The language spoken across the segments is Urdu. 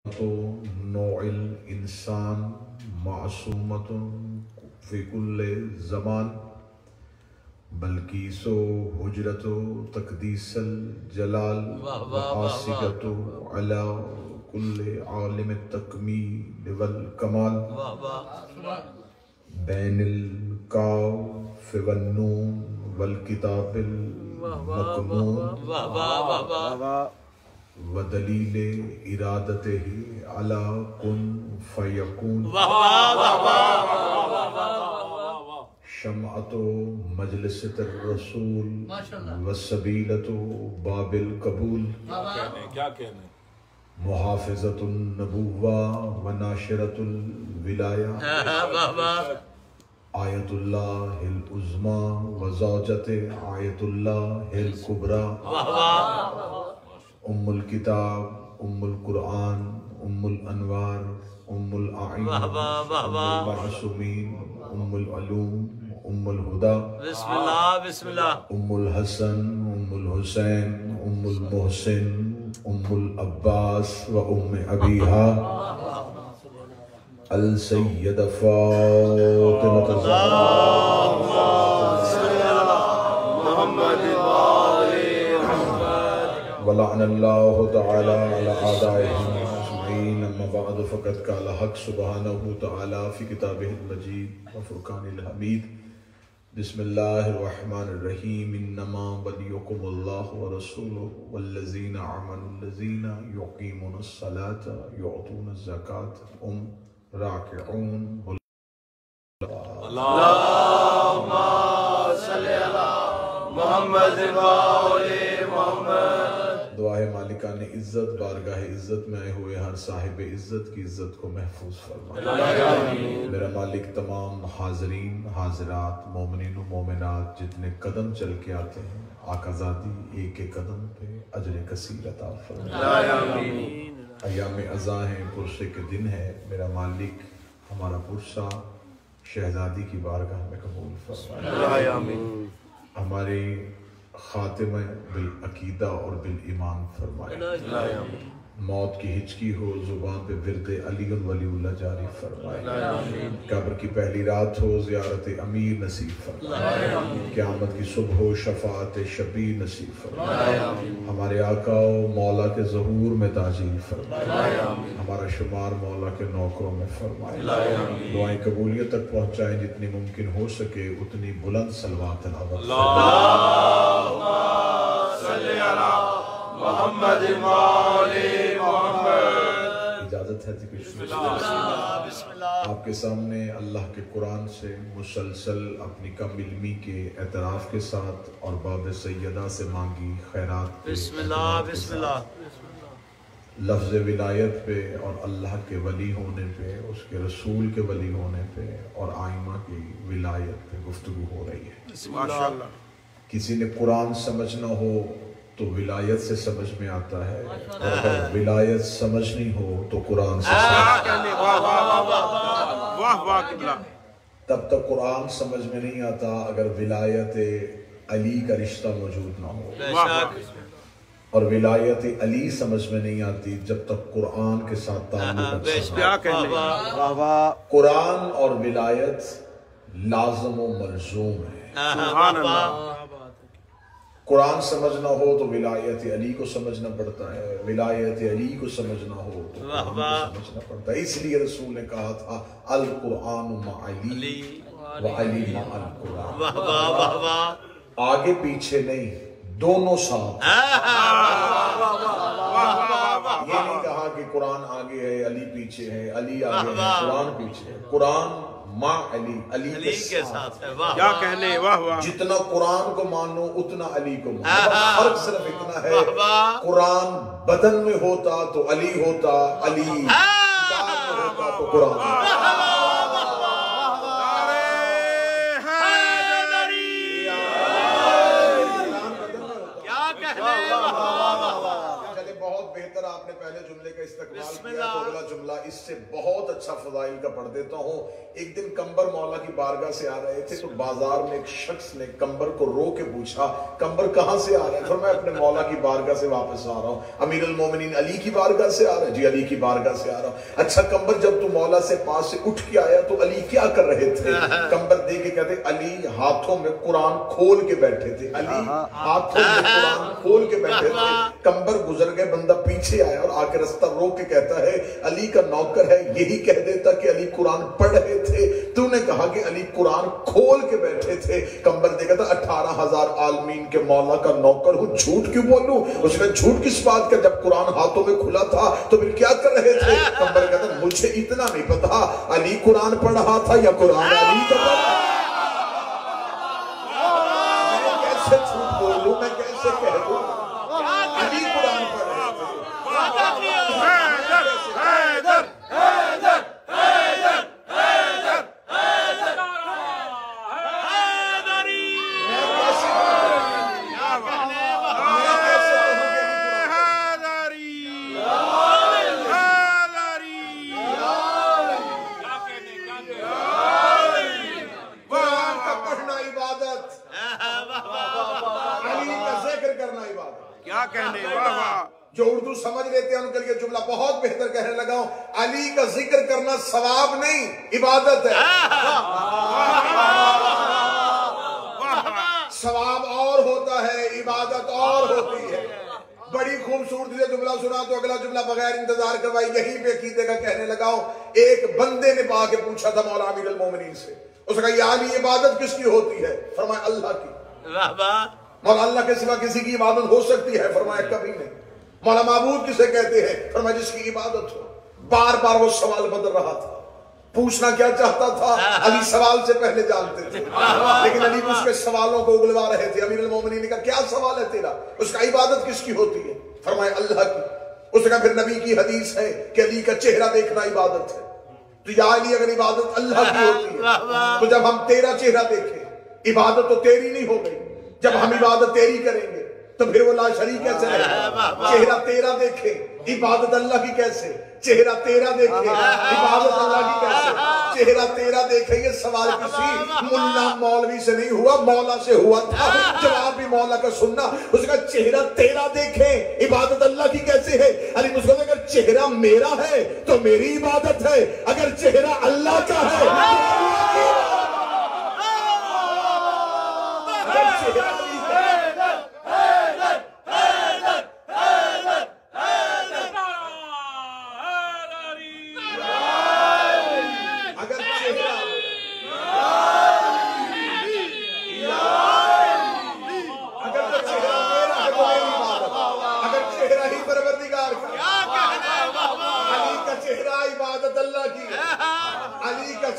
تو نوع الانسان معصومۃ فی کل زمان بلقیس و حجرت و تقدیس الجلال وآسیۃ علی کل عالم التکمیل والکمال بین الکاف والنون والکتاب المکنون ودلیل ارادتہ علی کن فیکون شمعۃ مجلس الرسول وسبیلۃ باب القبول محافظۃ النبوہ وناشرۃ الولایہ آیت اللہ العظمی وزوجۃ آیت اللہ الکبریٰ ام الکتاب ام القرآن ام الانوار ام الاعین ام المعصومین ام العلوم ام الہدی بسم اللہ بسم اللہ ام الحسن ام الحسین ام المحسن ام العباس و ام ابیہا السید فاطمۃ ولعن اللہ تعالی علی اعدائهم اجمعین اما بعد فقد قال حق سبحانہ تعالی فی کتابہ المجید وفرقان الحمید بسم اللہ الرحمن الرحیم انما ولیکم اللہ ورسولہ والذین آمنوا الذین یقیمون الصلاة یعطون الزکاة هم راکعون اللہم صلی علی محمد وآل محمد دعا ہے مالکان عزت بارگاہ عزت میں آئے ہوئے ہر صاحب عزت کی عزت کو محفوظ فرمائے میرا مالک تمام حاضرین حاضرات مومنین و مومنات جتنے قدم چل کے آتے ہیں آقا زادی ایک ایک قدم پہ اجر کثیر عطا فرمائے ایام ازاں ہیں پرسے کے دن ہے میرا مالک ہمارا پرسہ شہزادی کی بارگاہ میں قبول فرمائے ہمارے خاتمہ بالعقیدہ اور بالایمان فرمائے موت کی ہچکی ہو زبان پہ ورد علی ولی اللہ جاری فرمائے قبر کی پہلی رات ہو زیارت امیر نصیب فرمائے قیامت کی صبح ہو شفاعت شبیر نصیب فرمائے ہمارے آقا و مولا کے ظہور میں تاجیل فرمائے ہمارا شمار مولا کے نوکروں میں فرمائے دعائیں قبولیت تک پہنچائیں جتنی ممکن ہو سکے اتنی بلند صلوات تلاوت اللہم صلی علی محمد وآل محمد اجازت ہے بسم اللہ بسم اللہ آپ کے سامنے اللہ کے قرآن سے مسلسل اپنی کم علمی کے اعتراف کے ساتھ اور باب سیدہ سے مانگی خیرات کے بسم اللہ بسم اللہ لفظ ولایت پہ اور اللہ کے ولی ہونے پہ اس کے رسول کے ولی ہونے پہ اور آئمہ کی ولایت پہ گفتگو ہو رہی ہے بسم اللہ کسی نے قرآن سمجھنا ہو تو ولایت سے سمجھ میں آتا ہے اور اگر ولایت سمجھنی ہو تو قرآن سے تب تک قرآن سمجھ میں نہیں آتا اگر ولایت علی کا رشتہ موجود نہ ہو اور ولایت علی سمجھ میں نہیں آتی جب تک قرآن کے ساتھ تعلق قرآن اور ولایت لازم و ملزوم ہے سبحان اللہ قرآن سمجھنا ہو تو ولایت علی کو سمجھنا پڑتا ہے ولایت علی کو سمجھنا ہو تو قرآن کو سمجھنا پڑتا ہے اس لیے رسول نے کہا تھا القرآن مع علی و علی مع القرآن آگے پیچھے نہیں دونوں ساتھ یہ نہیں کہا کہ قرآن آگے ہے علی پیچھے ہے علی آگے ہے قرآن پیچھے ہے قرآن مع علی علی کے ساتھ ہے کیا کہنے واہ واہ جتنا قرآن کو مانو اتنا علی کو مانو فرق صرف اتنا ہے قرآن بدن میں ہوتا تو علی ہوتا علی کتاب میں ہوتا تو قرآن چلے بہت بہتر بہتر آپ نے پہلے جملے کا استقبال کیا تو اگلا جملہ اس سے بہت اچھا فضائل کا پڑھ دیتا ہوں. ایک دن کمبر مولا کی بارگاہ سے آ رہے تھے تو بازار میں ایک شخص نے کمبر کو رو کے پوچھا کمبر کہاں سے آ رہے ہیں؟ فرمایا میں اپنے مولا کی بارگاہ سے واپس آ رہا ہوں. امیر المومنین علی کی بارگاہ سے آ رہا ہے؟ جی علی کی بارگاہ سے آ رہا ہوں. اچھا کمبر جب تو مولا سے پاس سے اٹھ کے آیا تو علی کیا کر رہے تھے؟ کمبر دے کے کہتے علی ہاتھوں میں قرآن کھول کے بیٹھے تھے. علی ہاتھوں میں قرآن کھول کے بیٹھے تھے. کمبر گزر گئے, بندہ پیچھے آیا اور آ کے رستہ روک کے کہتا ہے علی کا نوکر ہے, یہی کہہ دیتا کہ علی قرآن پڑھ رہے تھے, تو نے کہا کہ علی قرآن کھول کے بیٹھے تھے. کمبر دیکھا تھا 18,000 عالمین کے مولا کا نوکر ہوں, جھوٹ کیوں بولوں؟ اس نے جھوٹ کس بات کا, جب قرآن ہاتھوں میں کھلا تھا تو پھر کیا کر رہے تھے؟ کمبر کہتا مجھے اتنا نہیں پتا علی قرآن پڑھ رہا تھا یا قرآن علی کا پڑھ رہا تھا. میں کیسے جھوٹ بولوں, میں کیسے کہہ دوں علی قرآن پڑھ رہے تھے؟ جو اردو سمجھ لیتے ہیں ان کے لیے جملہ بہت بہتر کہنے لگا ہوں, علی کا ذکر کرنا ثواب نہیں عبادت ہے. ثواب اور ہوتا ہے, عبادت اور ہوتی ہے. بڑی خوبصورتی سے جملہ سنا تو اگلا جملہ بغیر انتظار کروائی یہی پہ عقیدے کا کہنے لگا ہوں. ایک بندے نے پا کے پوچھا تھا مولا امیر المومنین سے, اس نے کہا یا علی عبادت کس کی ہوتی ہے؟ فرمایا اللہ کی. مولا اللہ کے سوا کسی کی عبادت ہو سکتی ہے؟ فرمایا کبھی نہیں. مولا معبود کسے کہتے ہیں؟ فرمایا جس کی عبادت ہو. بار بار وہ سوال بدل رہا تھا, پوچھنا کیا چاہتا تھا علی سوال سے پہلے جانتے تھے, لیکن علی اس کے سوالوں کو اگلوا رہے تھے. امیر المومنین نے کہا کیا سوال ہے تیرا؟ اس کا عبادت کس کی ہوتی ہے؟ فرمایا اللہ کی. اس نے کہا پھر نبی کی حدیث ہے کہ علی کا چہرہ دیکھنا عبادت ہے, تو یا علی اگر عبادت اللہ کی ہوتی ہے تو جب ہم تیرا چہرہ دیکھیں عبادت تو تیری نہیں ہو گئی. جب ہم عبادت تیری کریں گے تو پھر وہ لا شریک کیسے رہے گا؟ چہرہ تیرا دیکھے عبادت اللہ کی کیسے؟ چہرہ تیرا دیکھے عبادت اللہ کی کیسے؟ چہرہ تیرا دیکھے. یہ سوال کسی ملا مولوی سے نہیں ہوا, مولا سے ہوا تھا. جواب بھی مولا کا سننا. اس کا چہرہ تیرا دیکھے عبادت اللہ کی کیسے ہے؟ علی مسلم اگر چہرہ میرا ہے تو میری عبادت ہے, اگر چہرہ اللہ کا ہے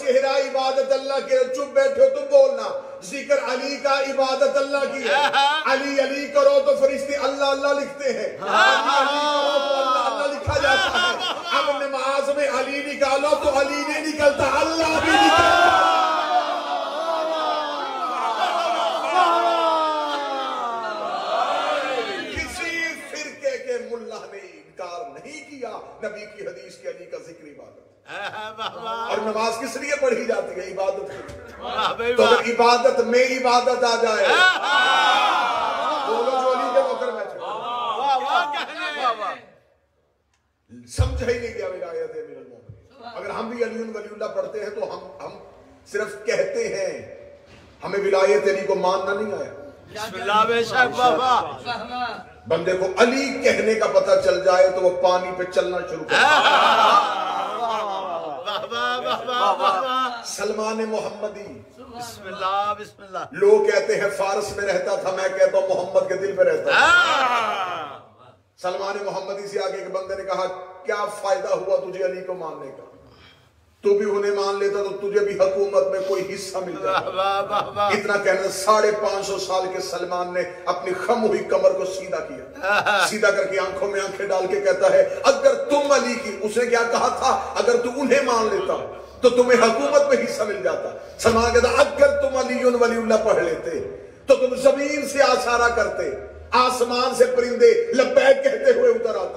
چہرہ عبادت اللہ کی. چپ بیٹھو تم بولنا. ذکر علی کا عبادت اللہ کی ہے. علی علی کرو تو فرشتے اللہ اللہ لکھتے ہیں, علی علی کرو تو اللہ اللہ لکھا جاتا ہے. اب نماز میں علی نکالو تو علی نہیں نکلتا, اللہ بھی نکلتا. کسی فرقے کے ملا نے انکار نہیں کیا نبی کی حدیث کے علی کا ذکر عبادت. اور نماز کس لیے پڑھی جاتی ہے؟ عبادت کی. تو اگر عبادت میں عبادت آ جائے بولو جو علی کے نوکر بیٹھے. سمجھا ہی نہیں گیا ولایت امیر المومنین. اگر ہم بھی علی ولی اللہ پڑھتے ہیں تو ہم صرف کہتے ہیں, ہمیں ولایت علی کو ماننا نہیں آیا. بسم اللہ بے شک بابا. بندے کو علی کہنے کا پتہ چل جائے تو وہ پانی پہ چلنا شروع کر. سلمان محمدی بسم اللہ بسم اللہ. لوگ کہتے ہیں فارس میں رہتا تھا, میں کہتا ہوں محمد کے دل پہ رہتا ہے. سلمان محمدی سے آگے ایک بندے نے کہا کیا فائدہ ہوا تجھے علی کو ماننے کا؟ تو بھی انہیں مان لیتا تو تجھے بھی حکومت میں کوئی حصہ مل جاتا. اتنا کہنا 550 سال کے سلمان نے اپنی خم ہوئی کمر کو سیدھا کیا, سیدھا کر کے آنکھوں میں آنکھیں ڈال کے کہتا ہے اگر تم علی کی, اس نے کیا کہا تھا, اگر تم انہیں مان لیتا تو تمہیں حکومت میں حصہ مل جاتا. سلمان کہتا اگر تم علی ولی اللہ پڑھ لیتے تو تم زمین سے آثارہ کرتے, آسمان سے پرندے لبیک کہتے ہوئے اتر آتے.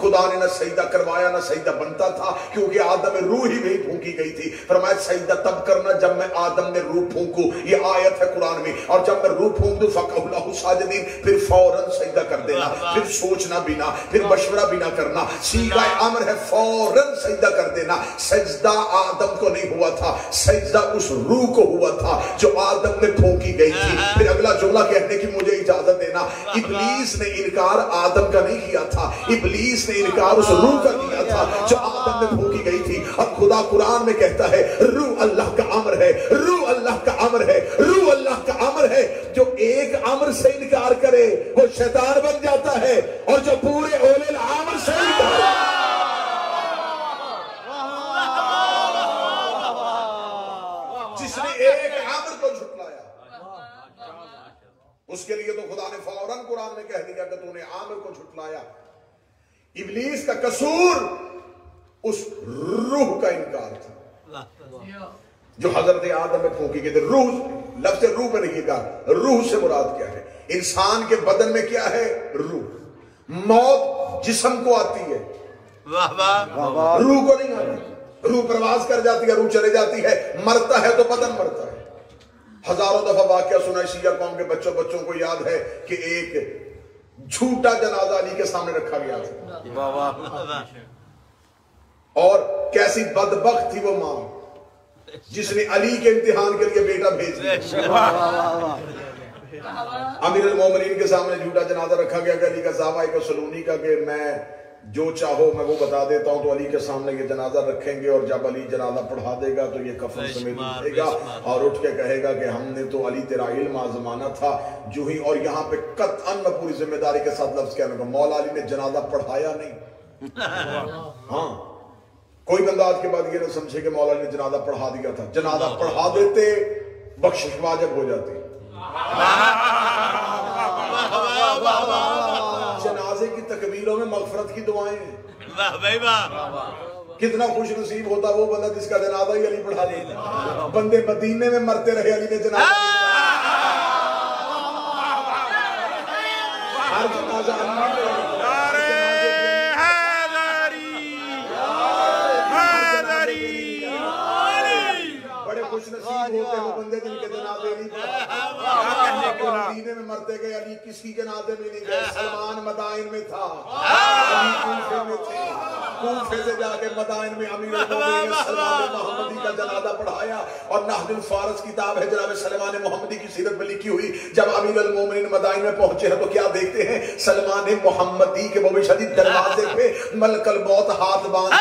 خدا نے نہ سجدہ کروایا نہ سجدہ بنتا تھا کیونکہ آدم میں روح ہی نہیں پھونکی گئی تھی. فرمایا سجدہ تب کرنا جب میں آدم میں روح پھونکوں. یہ آیت ہے قرآن میں. اور جب میں روح پھونک دوں فَقَعُوا لَهُ سَاجِدِينَ پھر فوراً سجدہ کر دینا, پھر سوچنا بھی نہ, پھر مشورہ بھی نہ کرنا. صیغہ امر ہے فوراً سجدہ کر دینا. سجدہ آدم کو نہیں ہوا تھا, سجدہ اس روح کو ہوا تھا جو آدم میں پھونکی گئی تھی. پھر اگلا جملہ کہنے کی مجھے اجازت دینا, ابلیس نے انکار آدم کا نہیں کیا تھا, ابلیس نے انکار اس روح کا کیا تھا جو آدم میں پھونکی گئی تھی. اور خدا قرآن میں کہتا ہے روح اللہ کا امر ہے, روح اللہ کا امر ہے, روح اللہ کا امر ہے. جو ایک امر سے انکار کرے وہ شیطان بن جاتا ہے, اور جو پورے اولے الامر سے انکار جس نے ایک امر کو جھٹلایا اس کے لیے تو خدا نے فوراً قرآن میں کہہ دیا کہ تو نے امر کو جھٹلایا. ابلیس کا قصور اس روح کا انکار تھا جو حضرت آدم میں پھونکی گئی تھی. روح لفظ روح پہ رہیے گا, روح سے مراد کیا ہے؟ انسان کے بدن میں کیا ہے؟ روح. موت جسم کو آتی ہے, روح کو نہیں آتی. روح پرواز کر جاتی ہے, روح چلے جاتی ہے, مرتا ہے تو بدن مرتا ہے. ہزاروں دفعہ واقعہ سنا شیعہ قوم کے بچوں کو یاد ہے کہ ایک جھوٹا جنازہ علی کے سامنے رکھا گیا تھا, اور کیسی بدبخت تھی وہ ماں جس نے علی کے امتحان کے لیے بیٹا بھیج دیا. امیر المومنین کے سامنے جھوٹا جنازہ رکھا گیا کہ علی کا صحابہ کا سلونی کا کہ میں جو چاہو میں وہ بتا دیتا ہوں. تو علی کے سامنے یہ جنازہ رکھیں گے اور جب علی جنازہ پڑھا دے گا تو یہ کفن سمیت اٹھے گا اور اٹھ کے کہے گا کہ ہم نے تو علی تیرا علم آزمانا تھا جو ہی. اور یہاں پہ قطعاً میں پوری ذمہ داری کے ساتھ لفظ کہنے کو, مولا علی نے جنازہ پڑھایا نہیں. ہاں کوئی بندہ آج کے بعد یہ نہ سمجھے کہ مولا علی نے جنازہ پڑھا دیا تھا. جنازہ پڑھا دیتے بخشش واجب ہو جاتی. جنازے کی تکمیلوں میں مغفرت کی دعائیں ہیں. کتنا خوش نصیب ہوتا وہ بندہ جس کا جنازہ ہی علی پڑھا دیتا. بندے مدینے میں مرتے رہے, علی نے جنازہ ہر جنازہ بڑے خوش نصیب ہوتے ہیں وہ بندے جن کے جنازے نہیں مدینے میں مرتے گئے. علی کسی جنازے میں نہیں گئے. سلمان مدائن میں تھا, علی کوفے میں تھے. کوفے سے جا کے مدائن میں امیر المومنین سلمان محمدی کا جنازہ پڑھایا. اور نہج الفارس کتاب ہے جناب سلمان محمدی کی سیرت میں لکھی ہوئی. جب امیر المومنین مدائن میں پہنچے ہیں تو کیا دیکھتے ہیں؟ سلمان محمدی کے وہ شدید دروازے پہ ملک الموت ہاتھ باندھ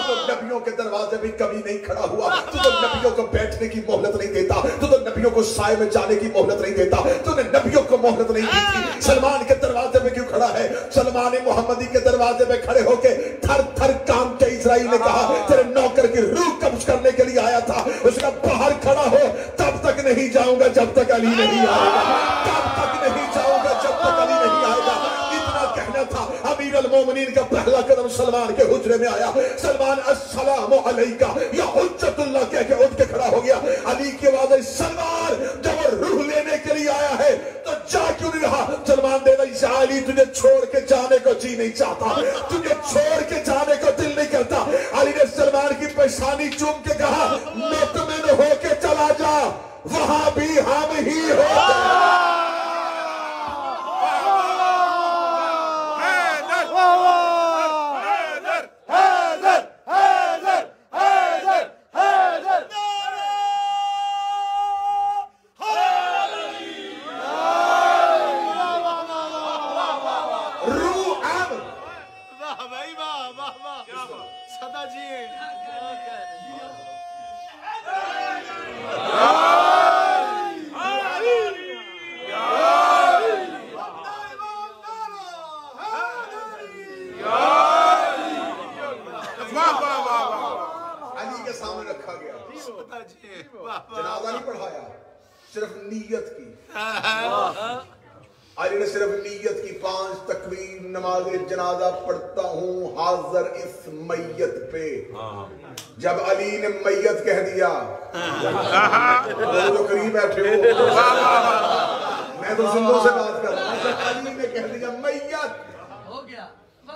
تو نبیوں کے دروازے بھی کبھی نہیں کھڑا ہوا. تو نبیوں کو بیٹھنے کی مہلت نہیں دیتا, تو نبیوں کو سائے میں جانے کی مہلت نہیں دیتا, تو نے نبیوں کو مہلت نہیں دی تھی. سلمان کے دروازے میں کیوں کھڑا ہے؟ سلمان محمدی کے دروازے میں کھڑے ہو کے تھر تھر کام کے اسرائیل نے کہا تیرے نوکر کی روح قبض کرنے کے لیے آیا تھا. اس کا باہر کھڑا ہو, تب تک نہیں جاؤں گا جب تک علی نہیں آئے گا, تب تک نہیں جاؤں گا جب تک علی نہیں آئے گا. کہنا تھا. امیر المومنین کا پہلا قدم سلمان کے حجرے میں آیا. سلمان السلام علیکہ یا حجت اللہ کہہ کے اٹھ کے کھڑا ہو گیا. علی کی آواز آئی سلمان جب وہ روح لینے کے لیے آیا ہے تو جا کیوں نہیں رہا؟ سلمان دے رہا یا علی تجھے چھوڑ کے جانے کو جی نہیں چاہتا, تجھے چھوڑ کے جانے کو دل نہیں کرتا. علی نے سلمان کی پیشانی چوم کے کہا مطمئن ہو کے چلا جا, وہاں بھی ہم ہی ہوتے. جنازہ نہیں پڑھایا, صرف نیت کی. علی نے صرف نیت کی. 5 تکبیر نماز جنازہ پڑھتا ہوں حاضر اس میت پہ. جب علی نے میت کہہ دیا, جو قریب بیٹھے ہو میں تو زندوں سے بات کر رہا ہوں, علی نے کہہ دیا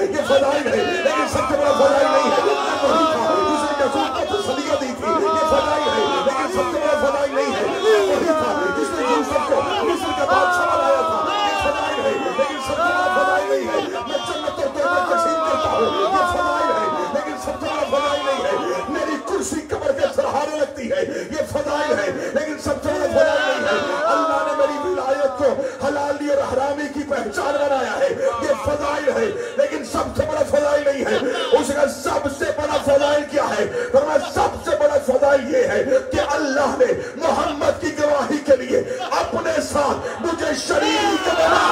یہ فضائل ہے، لیکن سب سے بڑا فضائل نہیں ہے یہ وہی تھا جس نے یعقوب کو تسلیہ دی تھی، یہ فضائل ہے لیکن سب سے بڑا فضائل نہیں ہے یہ وہی تھا جس نے یوسف کو مصر کا بادشاہ بنایا تھا، یہ فضائل ہے لیکن سب سے بڑا فضائل نہیں ہے میں جنت اور دوزخ تقسیم کرتا ہوں، یہ فضائل ہے لیکن سب سے بڑا فضائل نہیں ہے میری کرسی قبر کے سہارے لگتی ہے، یہ فضائل ہے لیکن سب سے بڑا فضائل نہیں ہے اللہ نے میری ولایت کو حلالی اور حرامی کی پہچان بنایا ہے، یہ فضائل ہے لیکن سب سے بڑا فضائل نہیں ہے۔ اس کا سب سے بڑا فضائل کیا ہے؟ فرمایا سب سے بڑا فضائل یہ ہے کہ اللہ نے محمد کی گواہی کے لیے اپنے ساتھ مجھے شریک بنایا۔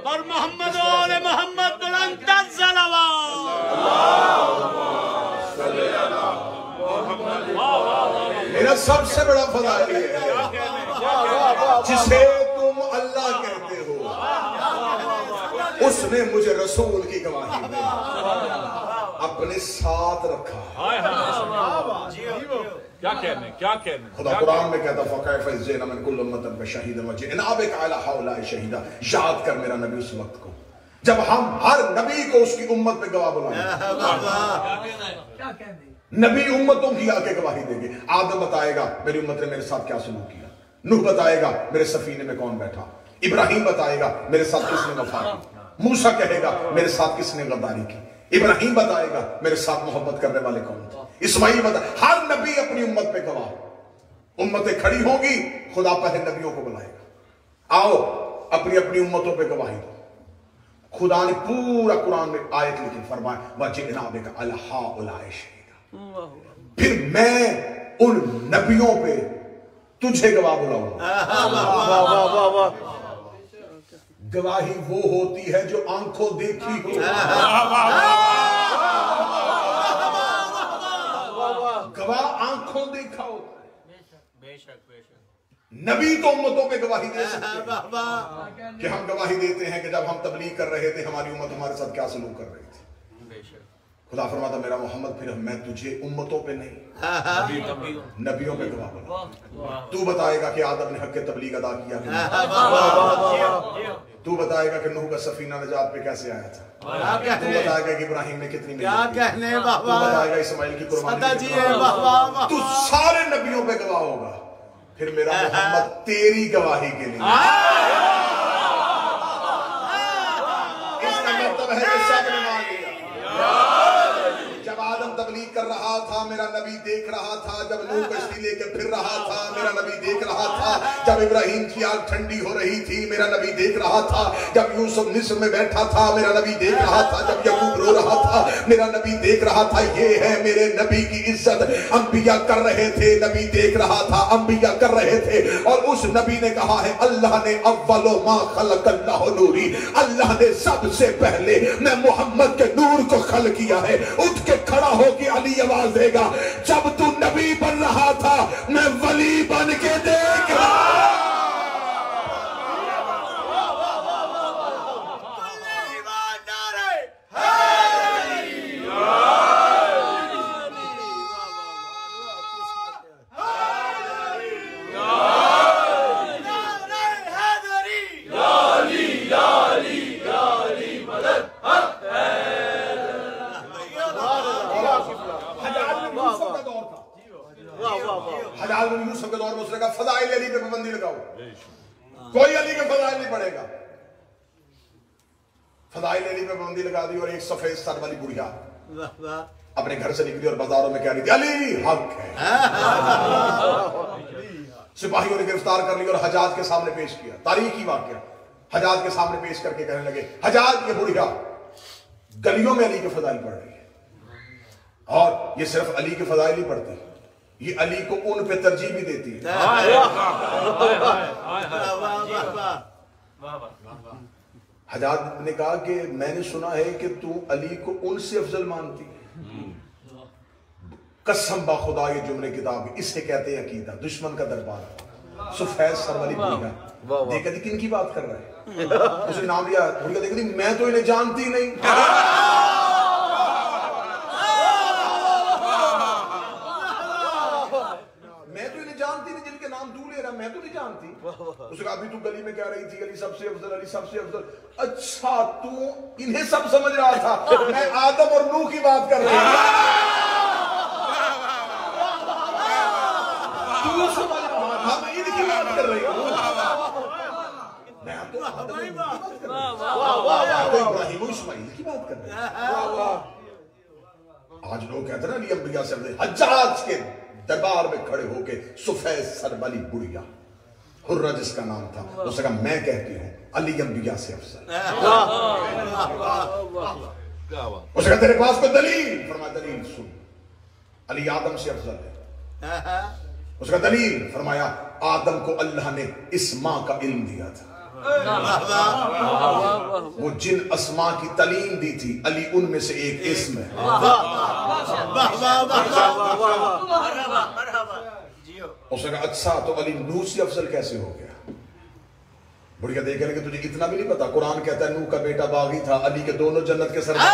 اور محمد اور محمد بلند میرا سب سے بڑا فضائل یہ ہے جسے تم اللہ کہتے ہو اس نے مجھے رسول کی گواہی دی، اپنے ساتھ رکھا۔ کیا کہنے خدا قرآن میں کہتا فَكَيْفَ إِذْ جِئْنَا مِنْ كُلِّ أُمَّةٍ بِشَهِيدٍ وَجِئْنَا بِكَ عَلَىٰ هَٰؤُلَاءِ شَهِيدًا۔ یاد کر میرا نبی اس وقت کو جب ہم ہر نبی کو اس کی امت پہ گواہ بلائیں، نبی امتوں کی آ کے گواہی دیں گے۔ آدم بتائے گا میری امت نے میرے ساتھ کیا سلوک کیا، نوح بتائے گا میرے سفینے میں کون بیٹھا، ابراہیم بتائے گا میرے ساتھ کس نے وفا کی، موسیٰ کہے گا میرے ساتھ کس نے غداری کی، ابراہیم بتائے گا میرے ساتھ محبت کرنے والے کون تھے، اسماعیل بتائے، ہر نبی اپنی امت پہ گواہ، امتیں کھڑی ہوں گی خدا پہلے نبیوں کو بلائے گا، آؤ اپنی اپنی امتوں پہ گواہی دو۔ خدا نے پورا قرآن میں آیت لکھی، فرمایا وَجِئْنَا بِكَ عَلَىٰ هَٰؤُلَاءِ شَهِيدًا، پھر میں ان نبیوں پہ تجھے گواہ بلاؤں گا۔ گواہی وہ ہوتی ہے جو آنکھوں دیکھی ہو، گواہ آنکھوں دیکھا ہوتا ہے۔ نبی تو امتوں پہ گواہی دے سکتے ہیں کہ ہم گواہی دیتے ہیں کہ جب ہم تبلیغ کر رہے تھے ہماری امت ہمارے ساتھ کیا سلوک کر رہی تھی۔ خدا فرماتا میرا محمد پھر میں تجھے امتوں پہ نہیں نبیوں پہ گواہ بنا، تو بتائے گا کہ آدم نے حق تبلیغ ادا کیا، تو بتائے گا کہ نوح کا سفینہ نجات پہ کیسے آیا تھا، تو بتائے گا کہ ابراہیم نے کتنی محنت کی، تو بتائے گا اسماعیل کی قربانی، تو سارے نبیوں پہ گواہ ہوگا، پھر میرا محمد تیری گواہی کے لیے۔ اس کا مطلب ہے کہ سب نے مان لیا۔ جب آدم تبلیغ کر رہا تھا میرا نبی دیکھ رہا تھا، جب نوح کشتی لے کے پھر رہا تھا میرا نبی دیکھ رہا تھا، جب ابراہیم کی آگ ٹھنڈی ہو رہی تھی میرا نبی دیکھ رہا تھا، جب یوسف مصر میں بیٹھا تھا میرا نبی دیکھ رہا تھا، جب یعقوب رو رہا تھا میرا نبی دیکھ رہا تھا۔ یہ ہے میرے نبی کی عزت، انبیاء کر رہے تھے، نبی دیکھ رہا تھا، انبیاء کر رہے تھے، اور اس نبی نے کہا ہے اللہ نے اول ما خلق اللہ نوری، اللہ نے سب سے پہلے میں محمد کے نور کو خلق کیا ہے۔ اٹھ کے کھڑا ہو کے علی آواز دے گا جب تو نبی بن رہا تھا میں ولی بن کے دیکھ رہا۔ کہا فضائل علی پہ پابندی لگاؤ, کوئی علی کے فضائل نہیں پڑھے گا. فضائل علی پہ پابندی لگا دی, اور ایک سفید سر والی بڑھیا اپنے گھر سے نکلی اور بازاروں میں کہہ رہی تھی علی حق ہے. سپاہیوں نے گرفتار کر لی اور حجاج کے سامنے پیش کیا. تاریخی واقعہ, حجاج کے سامنے پیش کر کے کہنے لگے حجاج یہ بڑھیا گلیوں میں علی کے فضائل پڑھ رہی ہے, اور یہ صرف علی کے فضائل ہی پڑھتی, یہ علی کو ان پہ ترجیح بھی دیتی ہے. حجاج نے کہا کہ میں نے سنا ہے کہ تو علی کو ان سے افضل مانتی ہے. قسم با خدا یہ جملے کتاب اسے کہتے ہیں عقیدہ. دشمن کا دربار, سفید سر والی بڑھیا دیکھا تھی کن کی بات کر رہا ہے, اسے نام لیا. بڑھیا دیکھا تھی میں تو انہیں جانتی نہیں, میں تو انہیں جانتی نہیں, جن کے نام تو لے رہا میں تو نہیں جانتی. اس نے کہا ابھی تو گلی میں کہہ رہی تھی علی سب سے افضل, علی سب سے افضل. اچھا تو انہیں سب سمجھ رہا تھا, میں آدم اور نوح کی بات کر رہی ہوں. تو سمجھ رہا تھا میں ان کی بات کر رہی ہوں. میں تو آدم اور نوح کی بات کر رہی ہوں, تو ابراہیم و اسماعیل کی بات کر رہی ہوں. آج لوگ کہتے ہیں نا علی انبیاء سے افضل. حجاج کے دربار میں کھڑے ہو کے سفید سر والی بڑھیا حرہ جس کا نام تھا, اس نے کہا میں کہتی ہوں علی انبیاء سے افضل. اس نے کہا تیرے پاس کوئی دلیل؟ فرمایا دلیل سن, علی آدم سے افضل ہے. اس کا دلیل فرمایا آدم کو اللہ نے اسماء کا علم دیا تھا, وہ جن اسماء کی تعلیم دی تھی علی ان میں سے ایک اسم ہے. اس نے کہا اچھا تو علی نوح سے افضل کیسے ہو گیا؟ بڑھیا دیکھ رہے کہ تجھے اتنا بھی نہیں پتا, قرآن کہتا ہے نوح کا بیٹا باغی تھا, علی کے دونوں جنت کے سردار.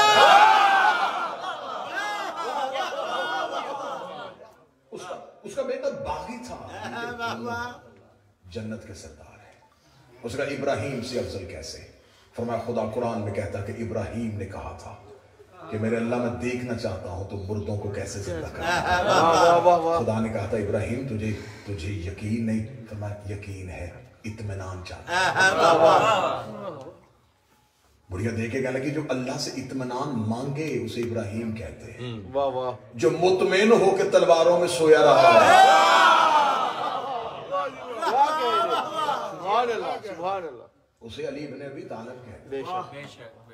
اس کا بیٹا باغی تھا, جنت کے سردار ہے. اس کا ابراہیم سے افضل کیسے؟ فرمایا خدا قرآن میں کہتا کہ ابراہیم نے کہا تھا کہ میرے اللہ میں دیکھنا چاہتا ہوں تو مردوں کو کیسے زندہ کرتا. خدا نے کہا تھا ابراہیم تجھے یقین نہیں؟ فرمایا یقین ہے, اطمینان چاہتا. بڑھیا دیکھے گا کہ جو اللہ سے اطمینان مانگے اسے ابراہیم کہتے ہیں. جو مطمئن ہو کے تلواروں میں سویا رہا ہے اسے علی بن ابی طالب کہتے ہیں.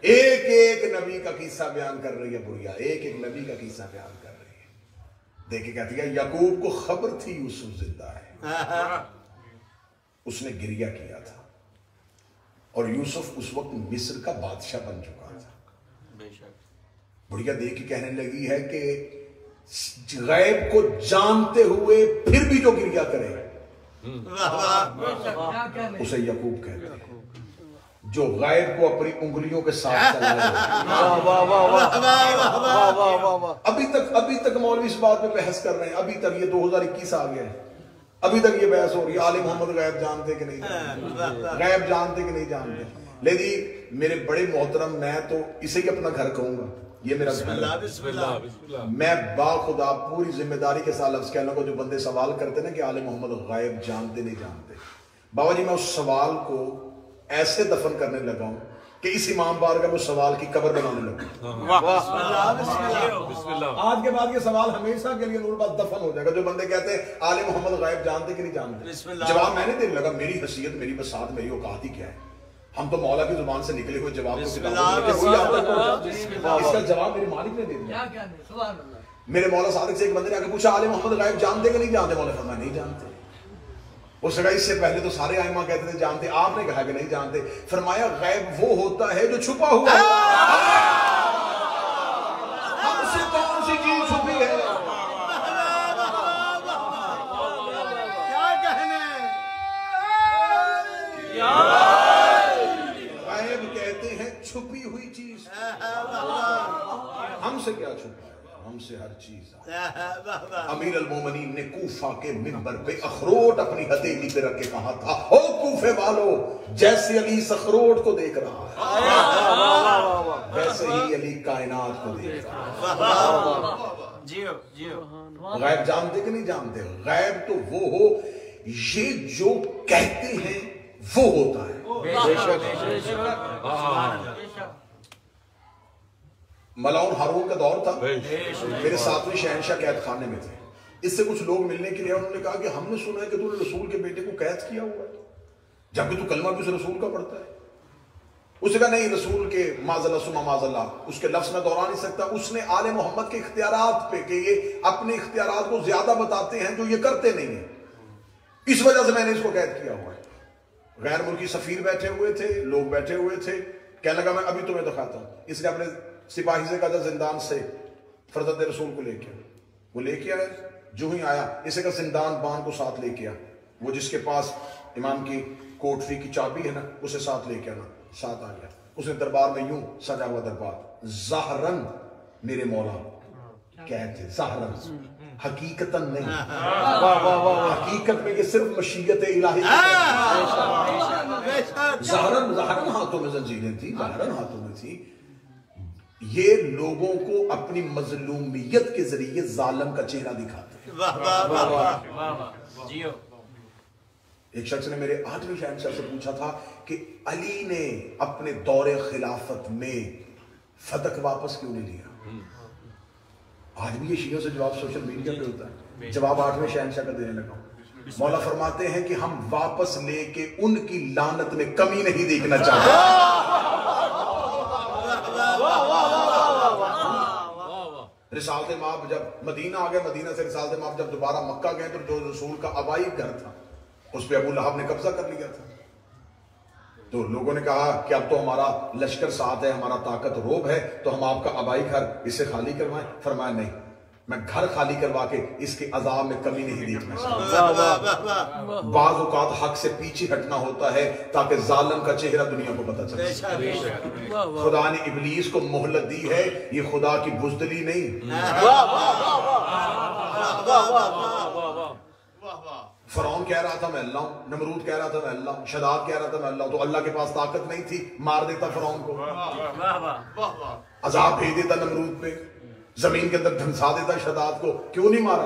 ایک ایک نبی کا قصہ بیان کر رہی ہے بڑھیا, ایک ایک نبی کا قصہ بیان کر رہی ہے. دیکھے کہتی ہے یعقوب کو خبر تھی یوسف زندہ ہے, اس نے گریہ کیا تھا, اور یوسف اس وقت مصر کا بادشاہ بن چکا تھا. بڑھیا دیکھ کے کہنے لگی ہے کہ غیب کو جانتے ہوئے پھر بھی جو گریہ کرے اسے یعقوب کہتے ہیں, جو غیب کو اپنی انگلیوں کے ساتھ چلائے. ابھی تک مولوی اس بات پہ بحث کر رہے ہیں, ابھی تک یہ 2021 آ گیا ہے, ابھی تک یہ بحث ہو رہی ہے آل محمد غیب جانتے کہ نہیں جانتے, غیب جانتے کہ نہیں جانتے. لیکن میرے بڑے محترم, میں تو اسے ہی اپنا گھر کہوں گا, یہ میرا گھر. میں باخدا پوری ذمہ داری کے ساتھ لفظ کہنے کو, جو بندے سوال کرتے نا کہ آل محمد غیب جانتے نہیں جانتے, بابا جی میں اس سوال کو ایسے دفن کرنے لگا ہوں کہ اس امام بارگاہ میں سوال کی قبر بنانے لگا. آج کے بعد یہ سوال ہمیشہ کے لیے نور بات دفن ہو جائے گا. جو بندے کہتے ہیں آل محمد غیب جانتے کہ نہیں جانتے, جواب میں نے دینے لگا. میری حیثیت, میری بساط, میری اوقات ہی کیا ہے؟ ہم تو مولا کی زبان سے نکلے ہوئے جواب کو اس کا جواب میرے مالک نے دے دیا. میرے مولا صادق سے ایک بندے نے آگے پوچھا آل محمد غیب جانتے کہ نہیں جانتے؟ مولا فرمایا نہیں جانتے. اس نے کہا اس سے پہلے تو سارے ائمہ کہتے تھے جانتے, آپ نے کہا کہ نہیں جانتے. فرمایا غیب وہ ہوتا ہے جو چھپا ہوا ہے, ہم سے کون سی چیز چھپی ہے؟ کیا کہنے, غیب کہتے ہیں چھپی ہوئی چیز. ہم سے کیا چھپا ہے؟ ہم سے ہر چیز. امیر المومنین نے کوفہ کے منبر پہ اخروٹ اپنی ہتھیلی پہ رکھ کے کہا تھا او کوفے والو, جیسے علی اس اخروٹ کو دیکھ رہا ہے ویسے ہی علی کائنات کو دیکھ رہا ہے. غیب جانتے کہ نہیں جانتے؟ غیب تو وہ ہو یہ جو کہتے ہیں وہ ہوتا ہے. ملاؤن ہارون کا دور تھا, میرے ساتویں شہنشاہ قید خانے میں تھے. اس سے کچھ لوگ ملنے کے لیے انہوں نے کہا کہ ہم نے سنا ہے کہ تو نے رسول کے بیٹے کو قید کیا ہوا ہے, جبکہ تو کلمہ بھی اس رسول کا پڑھتا ہے. اس نے کہا نہیں, رسول کے معاذ اللہ ثم معاذ اللہ, اس کے لفظ میں دہرا نہیں سکتا. اس نے آل محمد کے اختیارات پہ کہ یہ اپنے اختیارات کو زیادہ بتاتے ہیں جو یہ کرتے نہیں ہیں, اس وجہ سے میں نے اس کو قید کیا ہوا ہے. غیر ملکی سفیر بیٹھے ہوئے تھے, لوگ بیٹھے ہوئے تھے, کہنے لگا میں ابھی تمہیں دکھاتا ہوں. اس نے اپنے سپاہی سے کہا زندان سے فرزند رسول کو لے کے آیا. وہ لے کے آیا, جو ہی آیا اسے کہا زندان بان کو ساتھ لے کے آ. وہ جس کے پاس امام کی کوٹری کی چابی ہے نا, اسے ساتھ لے کے آنا. ساتھ آ گیا. اس نے دربار میں یوں سجا ہوا دربار, ظاہراً میرے مولا کہتے ظاہراً, حقیقتاً نہیں. حقیقت میں یہ صرف مشیت الہی. ظاہراً ہاتھوں میں زنجیریں تھی, ظاہراً ہاتھوں میں تھی. یہ لوگوں کو اپنی مظلومیت کے ذریعے ظالم کا چہرہ دکھاتے ہیں. ایک شخص نے میرے 8ویں شہنشاہ سے پوچھا تھا کہ علی نے اپنے دور خلافت میں فتح واپس کیوں نہیں لیا. آج بھی یہ شیعوں سے جواب سوشل میڈیا پہ ہوتا ہے. جواب 8ویں شہنشاہ کا دینے لگا. مولا فرماتے ہیں کہ ہم واپس لے کے ان کی لعنت میں کمی نہیں دیکھنا چاہتے. رسالت مآب جب مدینہ آ گئے, مدینہ سے رسالت مآب جب دوبارہ مکہ گئے تو جو رسول کا آبائی گھر تھا اس پہ ابو لہب نے قبضہ کر لیا تھا. تو لوگوں نے کہا کہ اب تو ہمارا لشکر ساتھ ہے, ہمارا طاقت روب ہے, تو ہم آپ کا آبائی گھر اسے خالی کروائیں. فرمایا نہیں, میں گھر خالی کروا کے اس کے عذاب میں کمی نہیں دیکھنا چاہتا. بعض اوقات حق سے پیچھے ہٹنا ہوتا ہے تاکہ ظالم کا چہرہ دنیا کو پتہ چلے. خدا نے ابلیس کو مہلت دی ہے, یہ خدا کی بزدلی نہیں. فرعون کہہ رہا تھا میں اللہ ہوں, نمرود کہہ رہا تھا میں اللہ ہوں, شداد کہہ رہا تھا میں اللہ ہوں. تو اللہ کے پاس طاقت نہیں تھی, مار دیتا فرعون کو, عذاب بھیج دیتا نمرود پہ, زمین کے اندر دھنسا دیتا شداد کو. کیوں نہیں مارا؟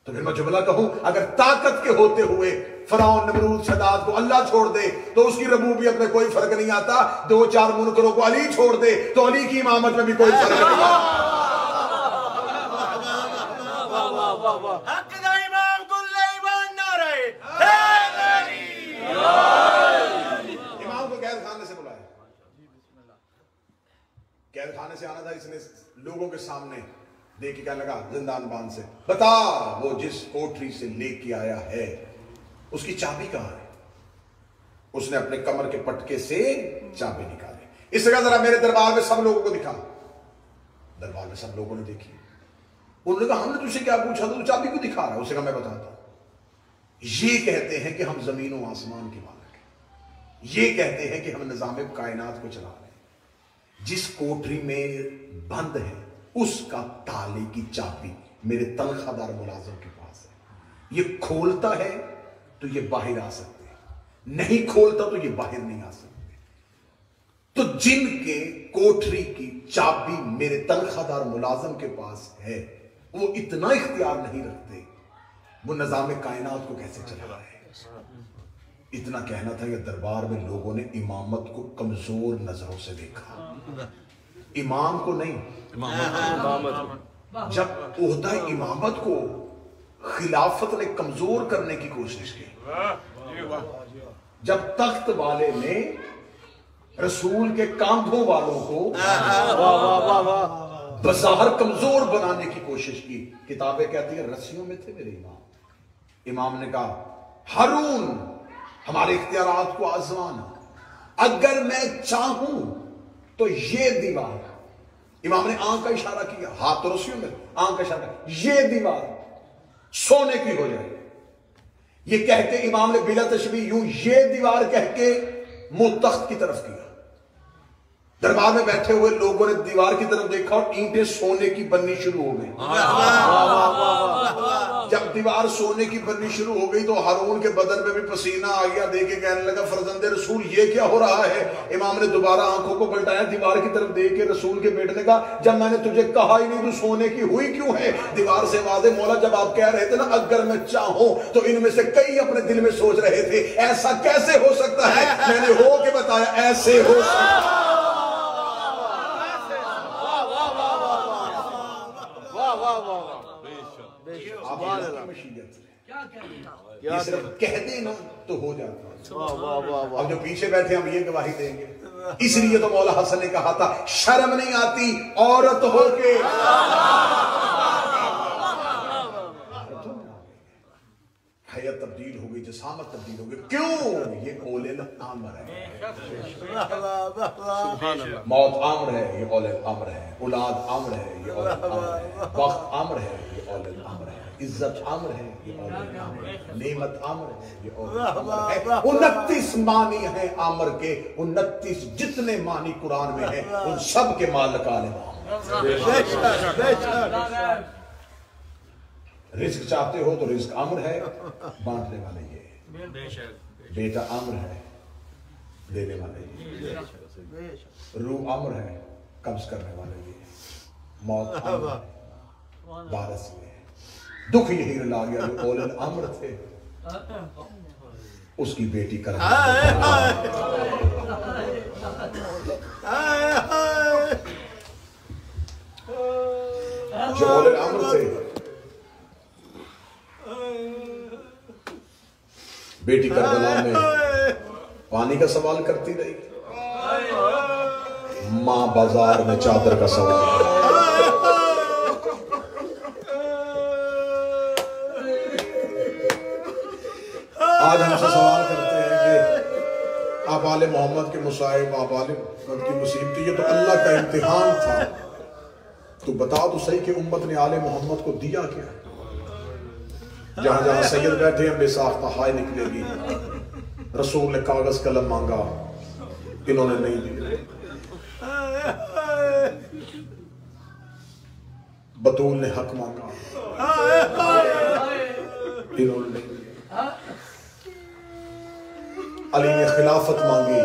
تو پھر میں جملہ کہوں, اگر طاقت کے ہوتے ہوئے فرعون نمرود شداد کو اللہ چھوڑ دے تو اس کی ربوبیت میں کوئی فرق نہیں آتا. 2-4 منکروں کو علی چھوڑ دے تو علی کی امامت میں بھی کوئی فرق نہیں آتا. امام کو قید خانے سے بلایا, قید خانے سے آنا تھا. اس نے لوگوں کے سامنے دیکھ کے کہنے لگا زندان بان سے, بتا وہ جس کوٹری سے لے کے آیا ہے اس کی چابی کہاں ہے. اس نے اپنے کمر کے پٹکے سے چابی نکالی. اس سے کہا ذرا میرے دربار میں سب لوگوں کو دکھا. دربار میں سب لوگوں نے دیکھی. انہوں نے کہا ہم نے تجھے کیا پوچھا تو چابی کو دکھا رہا ہے. اسے کہا میں بتاتا ہوں. یہ کہتے ہیں کہ ہم زمین و آسمان کے مالک ہیں, یہ کہتے ہیں کہ ہم نظام کائنات کو چلا رہے ہیں. جس کوٹری میں بند ہے اس کا تالے کی چابی میرے تنخواہ دار ملازم کے پاس ہے. یہ کھولتا ہے تو یہ باہر آ سکتے ہیں, نہیں کھولتا تو یہ باہر نہیں آ سکتے. تو جن کے کوٹری کی چابی میرے تنخواہ دار ملازم کے پاس ہے وہ اتنا اختیار نہیں رکھتے, وہ نظام کائنات کو کیسے چلا رہے ہیں. اتنا کہنا تھا کہ دربار میں لوگوں نے امامت کو کمزور نظروں سے دیکھا. امام کو نہیں, جب عہدہ امامت کو خلافت نے کمزور کرنے کی کوشش کی, جب تخت والے نے رسول کے کاندھوں والوں کو بظاہر کمزور بنانے کی کوشش کی. کتابیں کہتی ہیں رسیوں میں تھے میرے امام. امام نے کہا ہارون ہمارے اختیارات کو آزمانا, اگر میں چاہوں تو یہ دیوار, امام نے آنکھ کا اشارہ کیا, ہاتھ تو رسیوں میں, آنکھ کا اشارہ, یہ دیوار سونے کی ہو جائے. یہ کہہ کے امام نے بلا تشبیہ یوں یہ دیوار کہہ کے منہ تخت کی طرف کیا. دربار میں بیٹھے ہوئے لوگوں نے دیوار کی طرف دیکھا اور اینٹیں سونے کی بننی شروع ہو گئی. جب دیوار سونے کی بننی شروع ہو گئی تو ہارون کے بدن میں بھی پسینہ آ گیا. دیکھ کے کہنے لگا فرزند رسول یہ کیا ہو رہا ہے؟ امام نے دوبارہ آنکھوں کو پلٹایا, دیوار کی طرف دیکھ کے رسول کے بیٹے نے کہا جب میں نے تجھے کہا ہی نہیں تو سونے کی ہوئی کیوں ہے؟ دیوار سے واضح مولا جب آپ کہہ رہے تھے نا اگر میں چاہوں تو ان میں سے کئی اپنے دل میں سوچ رہے تھے ایسا کیسے ہو سکتا ہے, میں نے ہو کے بتایا ایسے ہو سکتا ہے. یہ صرف کہہ دیں نا تو ہو جاتا. اب جو پیچھے بیٹھے ہم یہ گواہی دیں گے. اس لیے تو مولا حسن نے کہا تھا شرم نہیں آتی عورت ہو کے. حیات تبدیل ہو گئی, جسامت تبدیل ہو گئی. کیوں؟ یہ اول الامر ہے. موت امر ہے, یہ اول الامر ہے. اولاد امر ہے, یہ اول الامر ہے. وقت امر ہے, یہ اول الامر ہے. عزت امر ہے, یہ اول الامر ہے. نعمت امر ہے, یہ اول الامر ہے. 29 معنی ہیں امر کے, 29 جتنے معنی قرآن میں ہیں ان سب کے مالک عالم. رزق چاہتے ہو تو رزق امر ہے, بانٹنے والے یہ. بیٹا امر ہے, دینے والے یہ. روح امر ہے, قبض کرنے والے یہ. موت امر ہے, وارث یہ. دکھ یہی رلا گیا جو اول الامر تھے اس کی بیٹی کر جو اول الامر تھے بیٹی کربلا میں پانی کا سوال کرتی رہی, ماں بازار میں چادر کا سوال. آج ہم سے سوال کرتے ہیں کہ آپ آل محمد کے مصائب, آپ آل محمد کی مصیبت, یہ تو اللہ کا امتحان تھا. تو بتا تو صحیح کہ امت نے آل محمد کو دیا کیا؟ جہاں جہاں سید بیٹھے ہیں بے ساختہ ہائے نکلے گی. رسول نے کاغذ قلم مانگا, انہوں نے نہیں دیا. بطول نے حق مانگا, انہوں نے نہیں دیا. علی نے خلافت مانگی,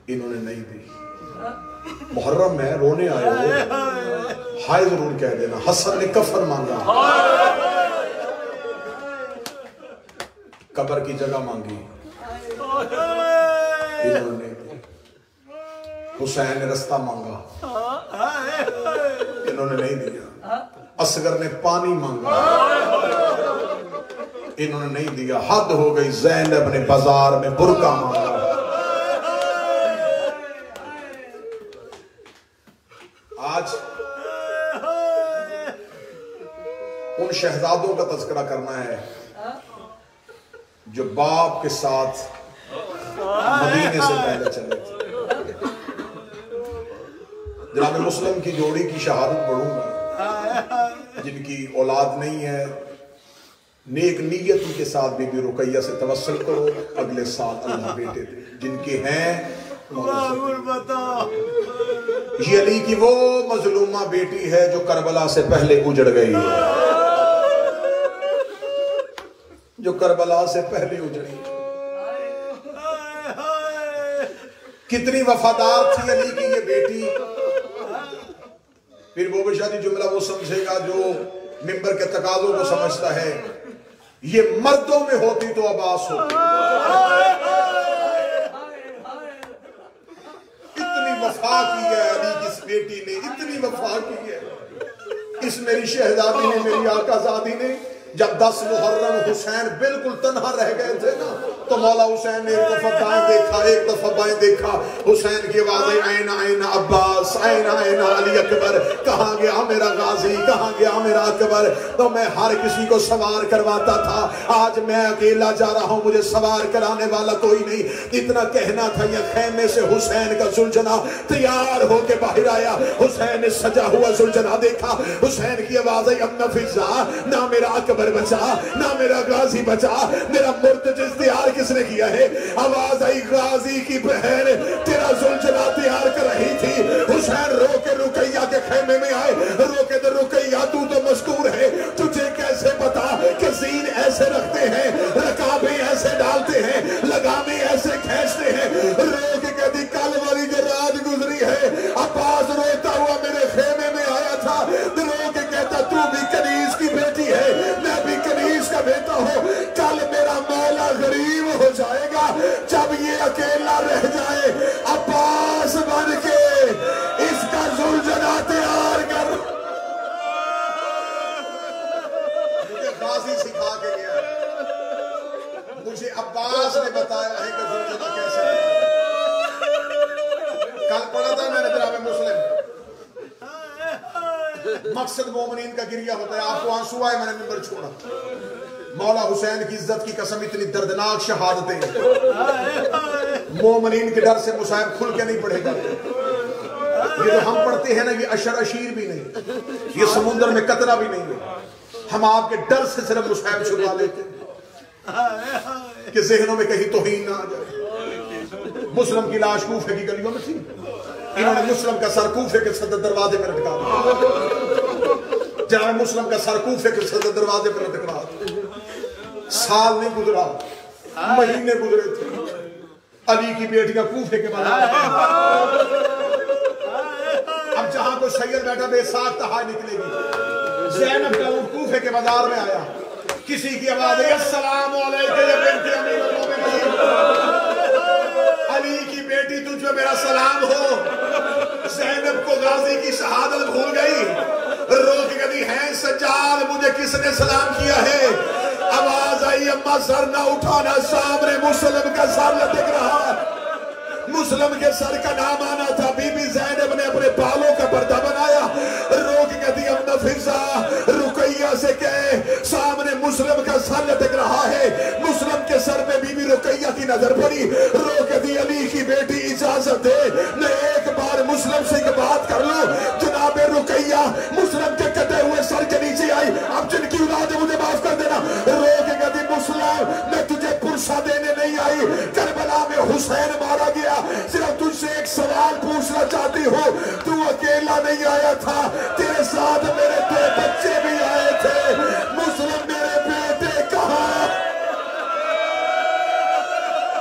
انہوں نے نہیں دی. محرم میں رونے آئے ہو, ہائے ضرور کہہ دینا. حسن نے کفن مانگا, قبر کی جگہ مانگی, انہوں نے. حسین نے رستہ مانگا, انہوں نے نہیں دیا. اصغر نے پانی مانگا, انہوں نے نہیں دیا. حد ہو گئی. زینب نے بازار میں برقع مانگا. آج ان شہزادوں کا تذکرہ کرنا ہے جو باپ کے ساتھ مدینے سے پہلے چلے تھے. جناب مسلم کی جوڑی کی شہادت پڑھوں گا, جن کی اولاد نہیں ہے. نیک نیتی کے ساتھ بی بی رقیہ سے توسل کرو, اگلے سال اللہ بیٹے دے. جن کے ہیں یہ علی کی وہ مظلومہ بیٹی ہے جو کربلا سے پہلے اجڑ گئی ہے, جو کربلا سے پہلے اجڑی. کتنی وفادار تھی علی کی یہ بیٹی. پھر وہ بشادی جملہ وہ سمجھے گا جو ممبر کے تقاضوں کو سمجھتا ہے. یہ مردوں میں ہوتی تو عباس ہوتی. اتنی وفا کی ہے علی کی اس بیٹی نے, اتنی وفا کی ہے اس میری شہزادی نے, میری آقا زادی نے. جب 10 محرم حسین بالکل تنہا رہ گئے تھے نا تو مولا حسین نے ایک دفعہ دائیں دیکھا, ایک دفعہ بائیں دیکھا. حسین کی آوازیں این این عباس, این این علی اکبر, کہاں گیا میرا غازی, کہاں گیا میرا اکبر. تو میں ہر کسی کو سوار کرواتا تھا, آج میں اکیلا جا رہا ہوں, مجھے سوار کرانے والا کوئی نہیں. اتنا کہنا تھا یہ خیمے سے حسین کا زلجنا تیار ہو کے باہر آیا. حسین نے سجا ہوا زلجنا دیکھا. حسین کی آوازیں اب نہ فضا, نہ میرا اکبر بچا, نہ میرا غازی بچا, میرا مرتج اشتہار کس نے کیا ہے؟ آواز آئی غازی کی بہن تیرا زلجلہ تیار کر رہی تھی، حسین رو کے رقیہ کے خیمے میں آئے، رو کے در رقیہ تو مستور ہے، تجھے کیسے پتا کہ زین ایسے رکھتے ہیں، رکابیں ایسے ڈالتے ہیں، لگامیں ایسے کھینچتے ہیں؟ رو کے کہتی کل والی جو رات گزری ہے عباس روتا ہوا میرے خیمے میں آیا تھا، رو کے کہتا تو بھی کنیز کی بیٹی ہے، میں بھی کنیز کا بیٹا ہوں، کل میرا مولا غریب ہو جائے گا جب یہ اکیلا رہ جائے، عباس بن کے اس کا زلجلہ تیار کر۔ مجھے غازی سکھا کے گیا، مجھے عباس نے بتایا ہے کہ زلجلہ کیسے کل پڑھا تھا میں نے جناب مسلم، مقصد مومنین کا گریہ ہوتا ہے، آپ کو آنسو آئے میں نے منبر چھوڑا، مولا حسین کی عزت کی قسم اتنی دردناک شہادتیں مومنین کے ڈر سے مصائب کھل کے نہیں پڑھے گا، یہ جو ہم پڑھتے ہیں نا یہ اشر اشیر بھی نہیں، یہ سمندر میں قطرہ بھی نہیں ہے، ہم آپ کے ڈر سے صرف مصائب چھپا لیتے ہیں کہ ذہنوں میں کہیں توہین نہ آ جائے۔ مسلم کی لاش کوفے کی گلیوں میں تھی، انہوں نے مسلم کا سر کوفے کے صدر دروازے پر لٹکا دیا، جناب مسلم کا سر کوفے کے صدر دروازے پر لٹکا دیا، سال نہیں گزرا مہینے گزرے تھے، علی کی بیٹیاں کوفے کے بازار اب جہاں کو سید بیٹھا بے ساکھ تہائی نکلے گی، زینب کا اونٹ کوفے کے بازار میں آیا، کسی کی آواز ہے السلام علیکم یا بنت امیر المومنین، علی کی بیٹی تجھے میرا سلام ہو، زینب کو غازی کی شہادت بھول گئی، رو کے کہتی ہے سجاد مجھے کس نے سلام کیا ہے؟ آواز آئی اما سر نہ اٹھانا، سامنے مسلم کا سر لٹک رہا، مسلم کے سر کا نام آنا تھا، بی بی زینب نے اپنے بالوں کا پردہ بنایا، رو کے کہتی اب نفیسہ رقیہ سے کہے سامنے مسلم کا سر لٹک رہا ہے، مسلم کے سر پہ بی بی رقیہ کی نظر پڑی، رو کے دی علی کی بیٹی اجازت دے میں ایک بار مسلم سے ایک بات کر لوں، جناب رقیہ مسلم کے کٹے ہوئے سر کے نیچے آئی، اب جن کی اولاد ہے مجھے معاف کر دینا، رو کے کہتی مسلم میں تجھے پرسہ دینے نہیں آئی، کربلا میں حسین مارا گیا، صرف تجھ سے ایک سوال پوچھنا چاہتی ہوں، تو اکیلا نہیں آیا تھا، تیرے ساتھ میرے دو بچے بھی آئے تھے، مسلم میرے بیٹے کہاں؟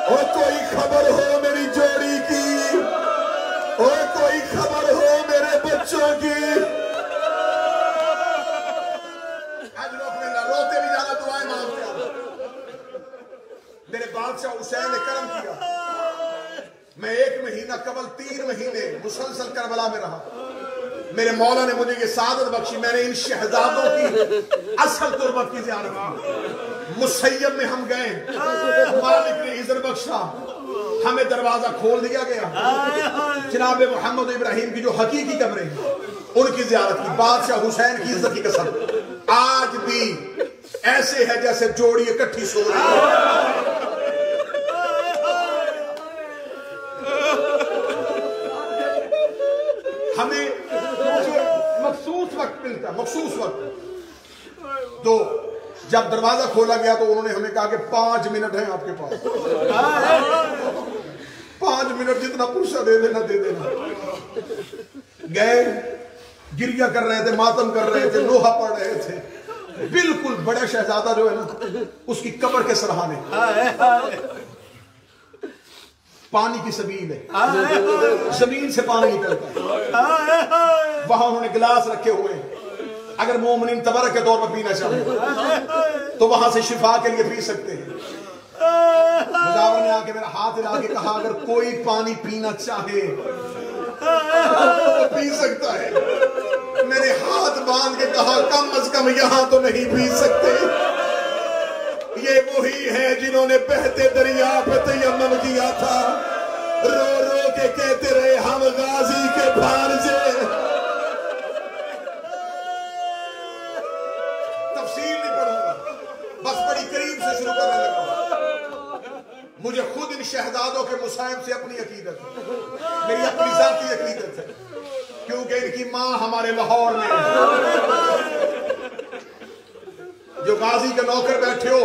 او کوئی خبر ہو میری جوڑی کی، او کوئی خبر ہو میرے بچوں کی، روتے بھی جانا دعائیں مانگتے ہیں، میرے بادشاہ حسین نے کرم کیا، میں 1 مہینہ قبل 3 مہینے مسلسل کربلا میں رہا، میرے مولا نے مجھے یہ سعادت بخشی، میں نے ان شہزادوں کی اصل تربت کی زیارت کی، مسیب میں ہم گئے، مالک نے عزت بخشا، ہمیں دروازہ کھول دیا گیا، جناب محمد ابراہیم کی جو حقیقی قبریں ہیں ان کی زیارت کی، بادشاہ حسین کی عزت کی قسم آج بھی ایسے ہے جیسے جوڑی اکٹھی سو رہی ہے، ہمیں مخصوص وقت ملتا ہے، مخصوص وقت، تو جب دروازہ کھولا گیا تو انہوں نے ہمیں کہا کہ 5 منٹ ہیں آپ کے پاس، 5 منٹ جتنا پرسہ دے دینا دے دینا، گئے گریہ کر رہے تھے، ماتم کر رہے تھے، لوہا پڑھ رہے تھے، بالکل بڑا شہزادہ جو ہے نا اس کی قبر کے سرحانے پانی کی سبیل ہے، زمین سے پانی نکلتا ہے، وہاں انہوں نے گلاس رکھے ہوئے، اگر مومنین تبرک کے طور پر پینا چاہیں تو وہاں سے شفا کے لیے پی سکتے ہیں۔ مجاور نے آ کے میرا ہاتھ ہلا کے کہا اگر کوئی پانی پینا چاہے تو پی سکتا ہے، میں نے ہاتھ باندھ کے کہا کم از کم یہاں تو نہیں پی سکتے، یہ وہی ہے جنہوں نے بہتے دریا پہ تیمم کیا تھا، رو رو کے کہتے رہے ہم غازی کے بھانجے، تفصیل نہیں پڑھوں گا، بس بڑی قریب سے شروع کرنے لگا، مجھے خود ان شہزادوں کے مصائب سے اپنی عقیدت ہے، میری اپنی ذاتی عقیدت ہے، کیونکہ ان کی ماں ہمارے لاہور میں ہے، جو غازی کے نوکر بیٹھے ہو